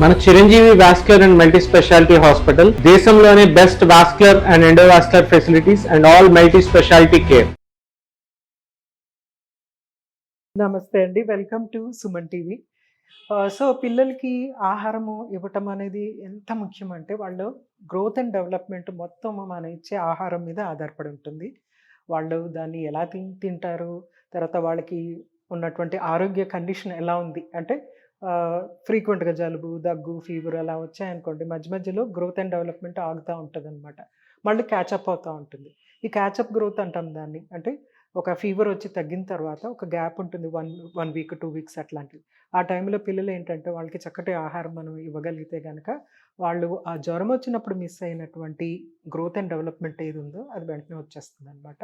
మన Chiranjeevi vascular and multi speciality hospital దేశంలోనే best vascular and endovascular facilities and all multi speciality care. నమస్తే అండి, welcome to Suman TV. So పిల్లలకి ఆహారము ఇవ్వటం అనేది ఎంత ముఖ్యం అంటే వాళ్ళు గ్రోత్ అండ్ డెవలప్మెంట్ మొత్తం మనం ఇచ్చే ఆహారం మీద ఆధారపడి ఉంటుంది. వాళ్ళు దాన్ని ఎలా తింటారు, తర్వాత వాళ్ళకి ఉన్నటువంటి ఆరోగ్య కండిషన్ ఎలా ఉంది అంటే ఫ్రీక్వెంట్గా జలుబు, దగ్గు, ఫీవర్ అలా వచ్చాయనుకోండి, మధ్య మధ్యలో గ్రోత్ అండ్ డెవలప్మెంట్ ఆగుతూ ఉంటుంది అనమాట. మళ్ళీ క్యాచప్ అవుతూ ఉంటుంది. ఈ క్యాచప్ గ్రోత్ అంటాం దాన్ని. అంటే ఒక ఫీవర్ వచ్చి తగ్గిన తర్వాత ఒక గ్యాప్ ఉంటుంది, వన్ వీక్ 2 వీక్స్ అట్లాంటివి. ఆ టైంలో పిల్లలు ఏంటంటే వాళ్ళకి చక్కటి ఆహారం మనం ఇవ్వగలిగితే కనుక వాళ్ళు ఆ జ్వరం వచ్చినప్పుడు మిస్ అయినటువంటి గ్రోత్ అండ్ డెవలప్మెంట్ ఏది ఉందో అది వెంటనే వచ్చేస్తుంది అనమాట.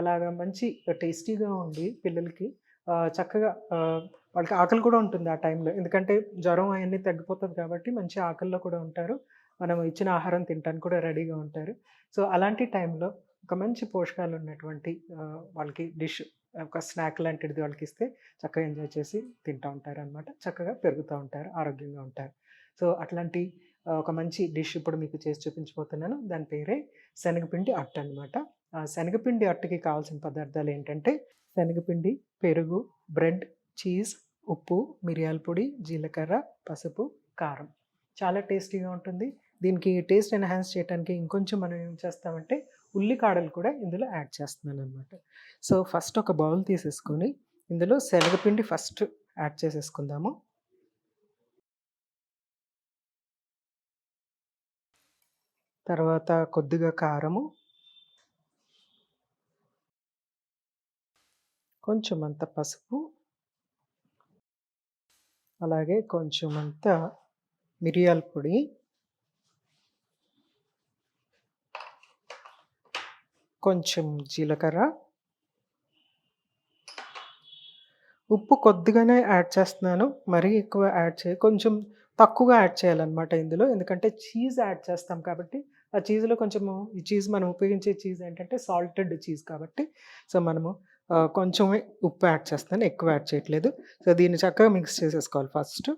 అలాగా మంచి టేస్టీగా ఉండి పిల్లలకి చక్కగా వాళ్ళకి ఆకలి కూడా ఉంటుంది ఆ టైంలో. ఎందుకంటే జ్వరం అవన్నీ తగ్గిపోతుంది కాబట్టి మంచి ఆకలిలో కూడా ఉంటారు. మనం ఇచ్చిన ఆహారం తినడానికి కూడా రెడీగా ఉంటారు. సో అలాంటి టైంలో ఒక మంచి పోషకాలు ఉన్నటువంటి వాళ్ళకి డిష్, ఒక స్నాక్ లాంటిది వాళ్ళకి ఇస్తే చక్కగా ఎంజాయ్ చేసి తింటూ ఉంటారు అనమాట. చక్కగా పెరుగుతూ ఉంటారు, ఆరోగ్యంగా ఉంటారు. సో అట్లాంటి ఒక మంచి డిష్ ఇప్పుడు మీకు చేసి చూపించబోతున్నాను. దాని పేరే శనగపిండి అట్టు అనమాట. ఆ శనగపిండి అట్టుకి కావాల్సిన పదార్థాలు ఏంటంటే శనగపిండి, పెరుగు, బ్రెడ్, చీజ్, ఉప్పు, మిరియాల పొడి, జీలకర్ర, పసుపు, కారం. చాలా టేస్టీగా ఉంటుంది. దీనికి టేస్ట్ ఎన్హాన్స్ చేయడానికి ఇంకొంచెం మనం ఏం చేస్తామంటే ఉల్లికాడలు కూడా ఇందులో యాడ్ చేస్తున్నాను అనమాట. సో ఫస్ట్ ఒక బౌల్ తీసేసుకొని ఇందులో శనగపిండి ఫస్ట్ యాడ్ చేసేసుకుందాము. తర్వాత కొద్దిగా కారము, కొంచెం అంత పసుపు, అలాగే కొంచెం అంత మిరియాల పొడి, కొంచెం జీలకర్ర, ఉప్పు కొద్దిగానే యాడ్ చేస్తున్నాను, మరీ ఎక్కువ యాడ్ కొంచెం తక్కువగా యాడ్ చేయాలన్నమాట ఇందులో. ఎందుకంటే చీజ్ యాడ్ చేస్తాం కాబట్టి ఆ చీజ్లో కొంచెము, ఈ చీజ్ మనం ఉపయోగించే చీజ్ ఏంటంటే సాల్టెడ్ చీజ్ కాబట్టి సో మనము కొంచెమే ఉప్పు యాడ్ చేస్తాను, ఎక్కువ యాడ్ చేయట్లేదు. సో దీన్ని చక్కగా మిక్స్ చేసేసుకోవాలి ఫస్ట్.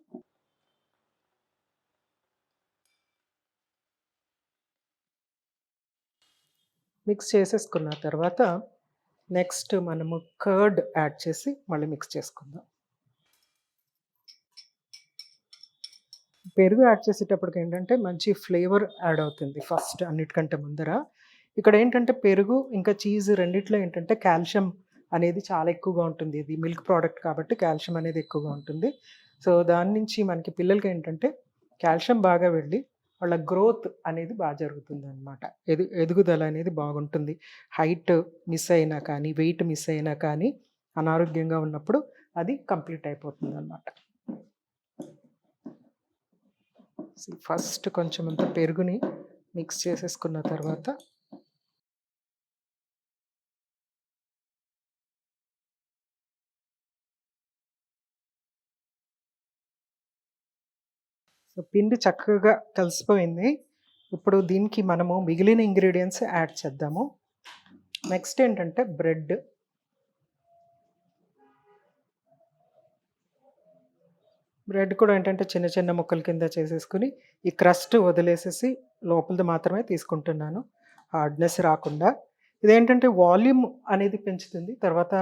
మిక్స్ చేసేసుకున్న తర్వాత నెక్స్ట్ మనము కర్డ్ యాడ్ చేసి మళ్ళీ మిక్స్ చేసుకుందాం. పెరుగు యాడ్ చేసేటప్పటికి ఏంటంటే మంచి ఫ్లేవర్ యాడ్ అవుతుంది ఫస్ట్ అన్నిటికంటే ముందర. ఇక్కడ ఏంటంటే పెరుగు ఇంకా చీజ్ రెండిట్లో ఏంటంటే కాల్షియం అనేది చాలా ఎక్కువగా ఉంటుంది. ఇది మిల్క్ ప్రోడక్ట్ కాబట్టి కాల్షియం అనేది ఎక్కువగా ఉంటుంది. సో దాని నుంచి మనకి పిల్లలకి ఏంటంటే కాల్షియం బాగా వెళ్ళి వాళ్ళ గ్రోత్ అనేది బాగా జరుగుతుంది అనమాట. ఎదుగుదల అనేది బాగుంటుంది. హైట్ మిస్ అయినా కానీ, వెయిట్ మిస్ అయినా కానీ, అనారోగ్యంగా ఉన్నప్పుడు అది కంప్లీట్ అయిపోతుంది అనమాట. ఫస్ట్ కొంచెం అంత పెరుగుని మిక్స్ చేసేసుకున్న తర్వాత సో పిండి చక్కగా కలిసిపోయింది. ఇప్పుడు దీనికి మనము మిగిలిన ఇంగ్రీడియంట్స్ యాడ్ చేద్దాము. నెక్స్ట్ ఏంటంటే బ్రెడ్, బ్రెడ్ కూడా ఏంటంటే చిన్న చిన్న ముక్కల కింద చేసేసుకుని ఈ క్రస్ట్ వదిలేసేసి లోపలిది మాత్రమే తీసుకుంటున్నాను, హార్డ్నెస్ రాకుండా. ఇదేంటంటే వాల్యూమ్ అనేది పెంచుతుంది. తర్వాత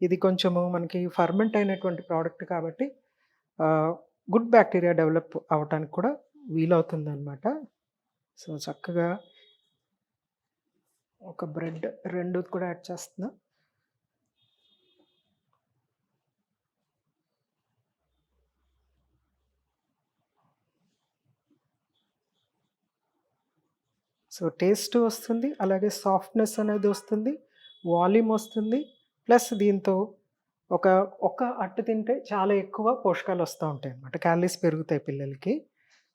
ఇది కొంచెము మనకి ఫర్మెంట్ అయినటువంటి ప్రోడక్ట్ కాబట్టి గుడ్ బ్యాక్టీరియా డెవలప్ అవ్వటానికి కూడా వీలవుతుంది అనమాట. సో చక్కగా ఒక బ్రెడ్ 2 కూడా యాడ్ చేస్తున్నా. సో టేస్ట్ వస్తుంది, అలాగే సాఫ్ట్నెస్ అనేది వస్తుంది, వాల్యూమ్ వస్తుంది. ప్లస్ దీంతో ఒక అట్టు తింటే చాలా ఎక్కువ పోషకాలు వస్తూ ఉంటాయి అన్నమాట. క్యాలరీస్ పెరుగుతాయి పిల్లలకి.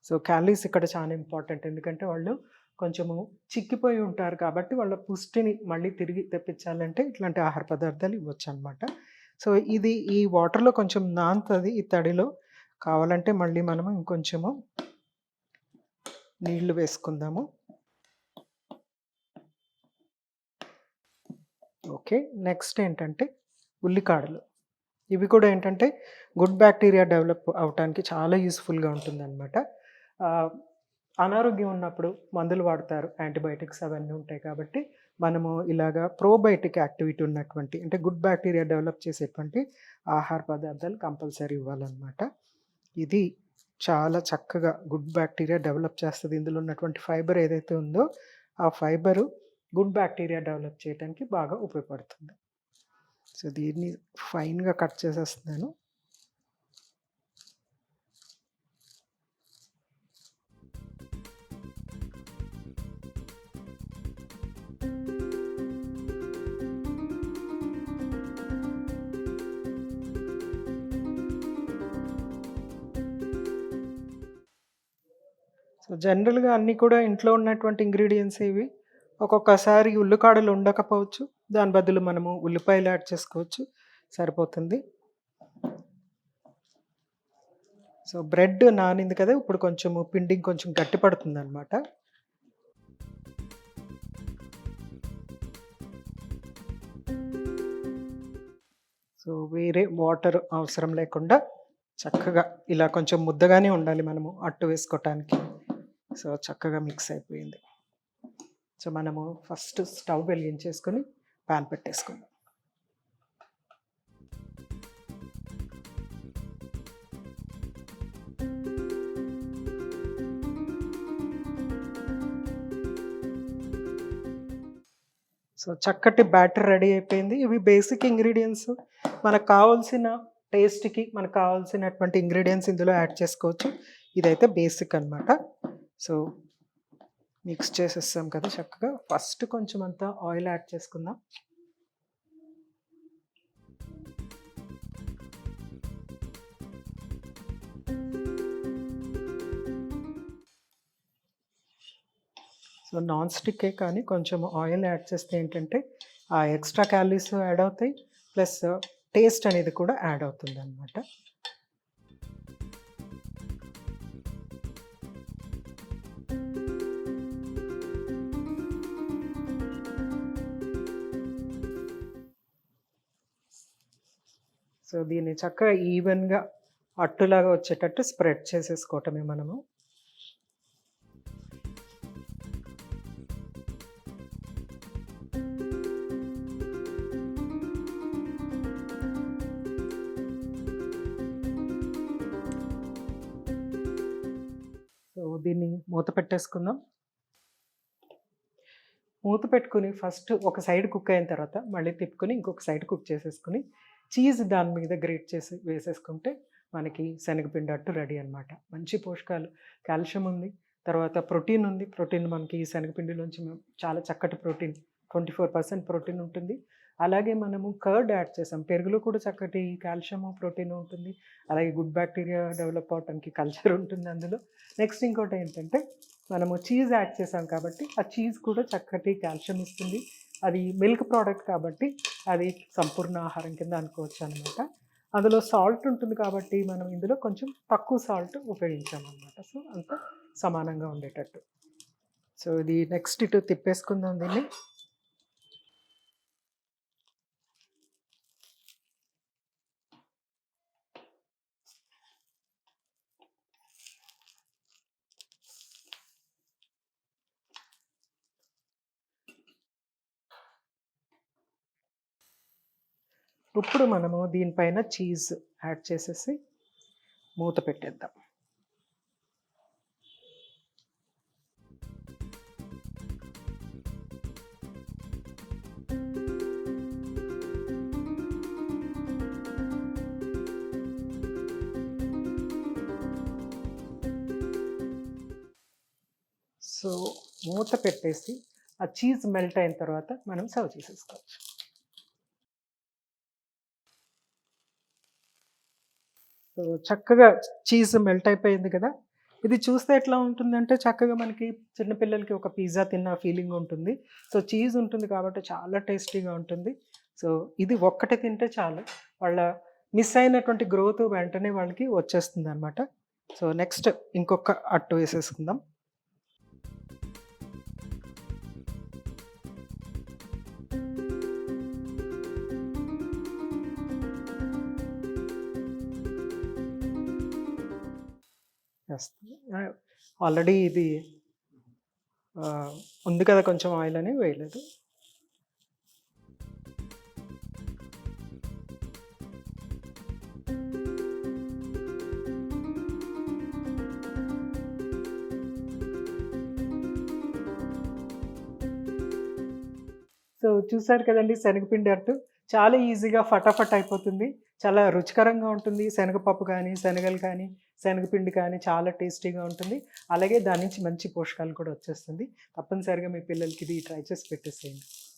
సో క్యాలరీస్ ఇక్కడ చాలా ఇంపార్టెంట్. ఎందుకంటే వాళ్ళు కొంచెము చిక్కిపోయి ఉంటారు కాబట్టి వాళ్ళ పుష్టిని మళ్ళీ తిరిగి తెప్పించాలంటే ఇట్లాంటి ఆహార పదార్థాలు ఇవ్వచ్చు అనమాట. సో ఇది ఈ వాటర్లో కొంచెం నానుతుంది, ఈ తడిలో. కావాలంటే మళ్ళీ మనము ఇంకొంచెము నీళ్లు వేసుకుందాము. ఓకే, నెక్స్ట్ ఏంటంటే ఉల్లికాడలు. ఇవి కూడా ఏంటంటే గుడ్ బ్యాక్టీరియా డెవలప్ అవ్వటానికి చాలా యూస్ఫుల్గా ఉంటుందన్నమాట. అనారోగ్యం ఉన్నప్పుడు మందులు వాడతారు, యాంటీబయాటిక్స్ అవన్నీ ఉంటాయి కాబట్టి మనము ఇలాగా ప్రోబయోటిక్ యాక్టివిటీ ఉన్నటువంటి అంటే గుడ్ బ్యాక్టీరియా డెవలప్ చేసేటువంటి ఆహార పదార్థాలు కంపల్సరీ ఇవ్వాలన్నమాట. ఇది చాలా చక్కగా గుడ్ బ్యాక్టీరియా డెవలప్ చేస్తుంది. ఇందులో ఉన్నటువంటి ఫైబర్ ఏదైతే ఉందో ఆ ఫైబరు గుడ్ బ్యాక్టీరియా డెవలప్ చేయడానికి బాగా ఉపయోగపడుతుంది. సో దీన్ని ఫైన్గా కట్ చేసేస్తున్నాను. సో జనరల్గా అన్నీ కూడా ఇంట్లో ఉన్నటువంటి ఇంగ్రీడియంట్స్ ఇవి. ఒక్కొక్కసారి ఉల్లికాడలు ఉండకపోవచ్చు, దాని బదులు మనము ఉల్లిపాయలు యాడ్ చేసుకోవచ్చు, సరిపోతుంది. సో బ్రెడ్ నానింది కదా, ఇప్పుడు కొంచెము పిండి కొంచెం గట్టి పడుతుంది అనమాట. సో వేరే వాటర్ అవసరం లేకుండా చక్కగా ఇలా కొంచెం ముద్దగానే ఉండాలి మనము అట్టు వేసుకోవటానికి. సో చక్కగా మిక్స్ అయిపోయింది. సో మనము ఫస్ట్ స్టవ్ వెలిగించేసుకొని ప్యాన్ పెట్టేసుకుందాం. సో చక్కటి బ్యాటర్ రెడీ అయిపోయింది. ఇవి బేసిక్ ఇంగ్రీడియంట్స్. మనకు కావాల్సిన టేస్ట్కి మనకు కావాల్సినటువంటి ఇంగ్రీడియంట్స్ ఇందులో యాడ్ చేసుకోవచ్చు. ఇదైతే బేసిక్ అనమాట. సో మిక్స్ చేసేస్తాం కదా చక్కగా. ఫస్ట్ కొంచెం అంతా ఆయిల్ యాడ్ చేసుకుందాం. సో నాన్ స్టిక్కే కానీ కొంచెం ఆయిల్ యాడ్ చేస్తే ఏంటంటే ఆ ఎక్స్ట్రా క్యాలరీస్ యాడ్ అవుతాయి, ప్లస్ టేస్ట్ అనేది కూడా యాడ్ అవుతుంది అనమాట. సో దీన్ని చక్కగా ఈవెన్గా అట్టులాగా వచ్చేటట్టు స్ప్రెడ్ చేసేసుకోవటమే మనము. సో దీన్ని మూత పెట్టేసుకుందాం. మూత పెట్టుకుని ఫస్ట్ ఒక సైడ్ కుక్ అయిన తర్వాత మళ్ళీ తిప్పుకొని ఇంకొక సైడ్ కుక్ చేసేసుకుని చీజ్ దాని మీద గ్రేట్ చేసి వేసేసుకుంటే మనకి శనగపిండి అట్టు రెడీ అనమాట. మంచి పోషకాలు, కాల్షియం ఉంది, తర్వాత ప్రోటీన్ ఉంది. ప్రోటీన్ మనకి ఈ శనగపిండిలోంచి చాలా చక్కటి ప్రోటీన్ 24% ప్రోటీన్ ఉంటుంది. అలాగే మనము కర్డ్ యాడ్ చేసాం, పెరుగులో కూడా చక్కటి కాల్షియము ప్రోటీన్ ఉంటుంది. అలాగే గుడ్ బ్యాక్టీరియా డెవలప్ అవడానికి కల్చర్ ఉంటుంది అందులో. నెక్స్ట్ ఇంకోటి ఏంటంటే మనము చీజ్ యాడ్ చేసాం కాబట్టి ఆ చీజ్ కూడా చక్కటి కాల్షియం ఇస్తుంది. అది మిల్క్ ప్రోడక్ట్ కాబట్టి అది సంపూర్ణ ఆహారం కింద అనుకోవచ్చు అనమాట. అందులో సాల్ట్ ఉంటుంది కాబట్టి మనం ఇందులో కొంచెం తక్కువ సాల్ట్ ఉపయోగించామన్నమాట. సో అంతా సమానంగా ఉండేటట్టు. సో ఇది నెక్స్ట్ ఇటు తిప్పేసుకుందాం దీన్ని. ఇప్పుడు మనము దీనిపైన చీజ్ యాడ్ చేసేసి మూత పెట్టేద్దాం. సో మూత పెట్టేసి ఆ చీజ్ మెల్ట్ అయిన తర్వాత మనం సర్వ్ చేసేసుకోవచ్చు. సో చక్కగా చీజ్ మెల్ట్ అయిపోయింది కదా. ఇది చూస్తే ఎట్లా ఉంటుందంటే చక్కగా మనకి చిన్నపిల్లలకి ఒక పిజ్జా తిన్న ఫీలింగ్ ఉంటుంది. సో చీజ్ ఉంటుంది కాబట్టి చాలా టేస్టీగా ఉంటుంది. సో ఇది ఒక్కటే తింటే చాలు, వాళ్ళ మిస్ అయినటువంటి గ్రోత్ వెంటనే వాళ్ళకి వచ్చేస్తుంది అనమాట. సో నెక్స్ట్ ఇంకొక అట్టు వేసేసుకుందాం. వేస్తుంది. ఆల్రెడీ ఇది ఉంది కదా కొంచెం ఆయిల్ అని వేయలేదు. సో చూసారు కదండీ శనగపిండి అట్టు. చాలా ఈజీగా ఫటాఫట్ అయిపోతుంది. చాలా రుచికరంగా ఉంటుంది. శనగపప్పు కానీ, శనగలు కానీ, శనగపిండి కానీ చాలా టేస్టీగా ఉంటుంది. అలాగే దాని నుంచి మంచి పోషకాలు కూడా వచ్చేస్తుంది. తప్పనిసరిగా మీ పిల్లలకి ఇది ట్రై చేసి పెట్టేసేయండి.